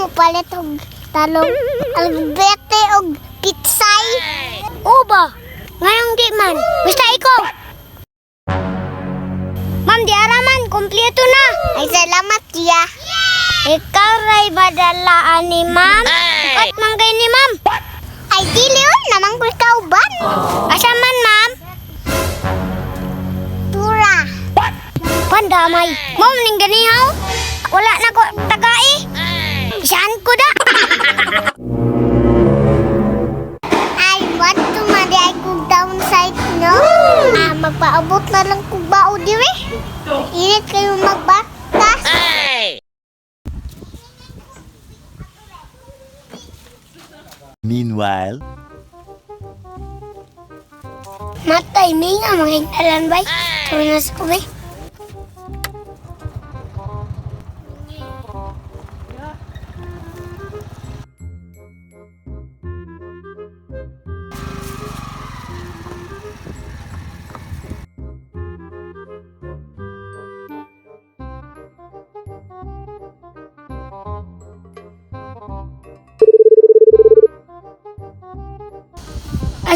mo palit og talong, albete og pitsay. O ba? Ngayong di man. Basta ikaw. Ma'am, di araman. Kompleto na. Ay, salamat, tiya. Ikaw ray badalaan ni ma'am? At manggay ni ma'am? Ay, dilion namang ko kauban. Asa man, ma'am? Tura. Pandamay. Ma'am, ning ganihaw? Wala na ko tagai. Saan ko da? Ay, what to madi ay kong downside, no? Magpaabot na lang kong bao diri. Init kayo magbatas. Meanwhile, Matay, may nga mga higdalan bay. Tuloy na sa kubay.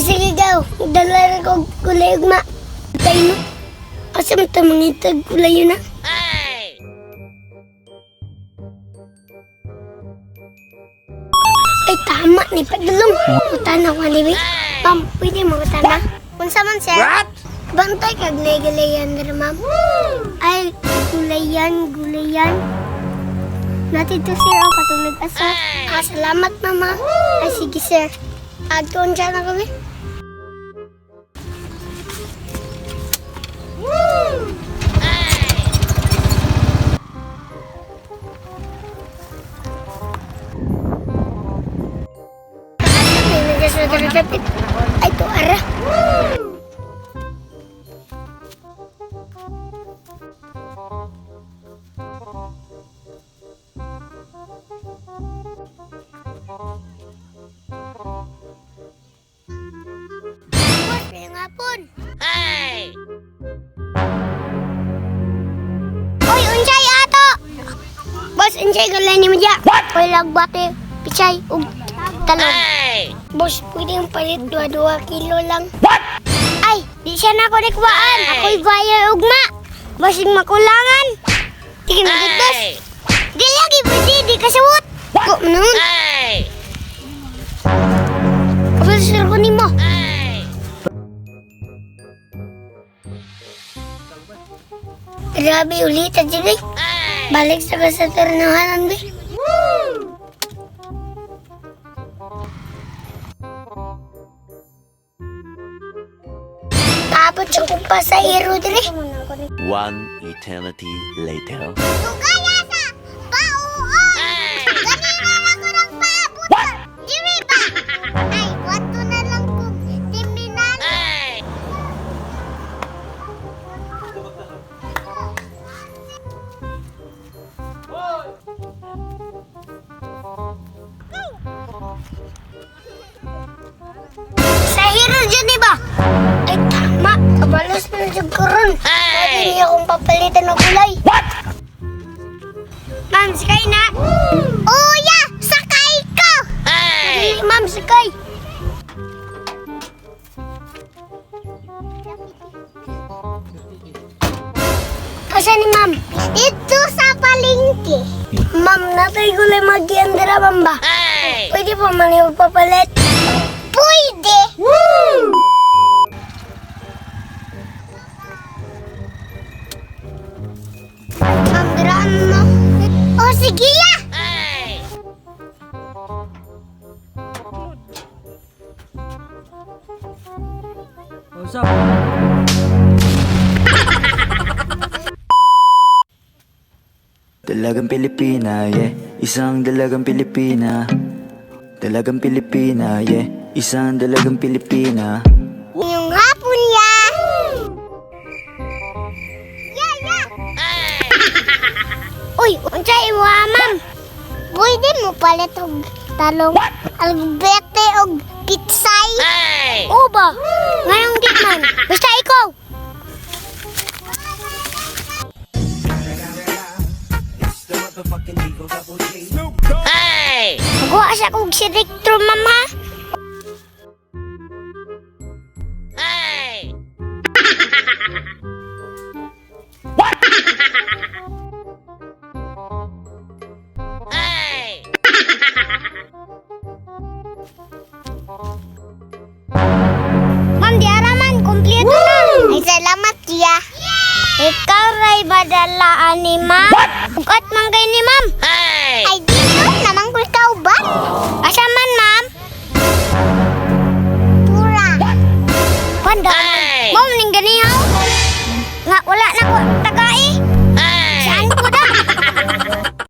Sige gaw, dala ko kulay ugma. Tayo mo. Asa mo ito mangitag kulay yun na? Ay, tama ni Padulong. Utana ko, Alibi. Ma'am, pwede mo utana? Unsa man, sir? Bantay kag gulayan na ma'am. Ay, gulayan. Natito sir ang katulog asa. Salamat mama. Ay, sige sir. Agtuon dyan na kami. Ay, ito ara. Oy, unsay ato? Boss, unsay galay ni Madya? Oy, lagbate, pichay, ug talong. Boss, pwede yung palit 2 kilo lang. Ay, di siya na ako nakuhaan. Ako'y bayar ugma. Boss, yung makulangan. Sige, magigdos. Di lagi, pwede, di kasawot. Ko, manun. Kapag sir ko ni mo. Grabe ulit at dyan. Balik sa kasaturnahanan, be. Tapos yung kumpasahero dyan. one eternity later. Sugaya sa pauon! Ganina na ko ng paabot! Diri ba? Ay, what to na lang kong timinan? Sa hero dyan, diba? Ay, tama. Kabalos na dyan ko ron. Pwede niya akong papalitan ng kulay. Ma'am, sakay na. Uya! Sakay ko! Hey, ma'am, sakay. Asa ni ma'am? Dito sa palengke. Ma'am, natay kulay mag-iandara, ma'am ba? Pwede po man yung papalit. Pwede! Ma'am, daraan mo. O, sige ya! Dalagang Pilipina, yeah. Isang dalagang Pilipina. Dalagang Pilipina, yeah. Isang dalagang Pilipina. Yung hapon ya! Ya! Uy, unsay mo, ma'am? Pwede mo palit og talong, albete og pitsay. O ba? Ngayong di man. Basta ikaw. Snoop Dogg. Kuha siya kong si Rector, ma'am, ha? Ma'am, di araman. Kompleto na. Ay, salamat, tiya. Ikaw ray badalaan ni ma'am. Ukat man kay ni ma'am.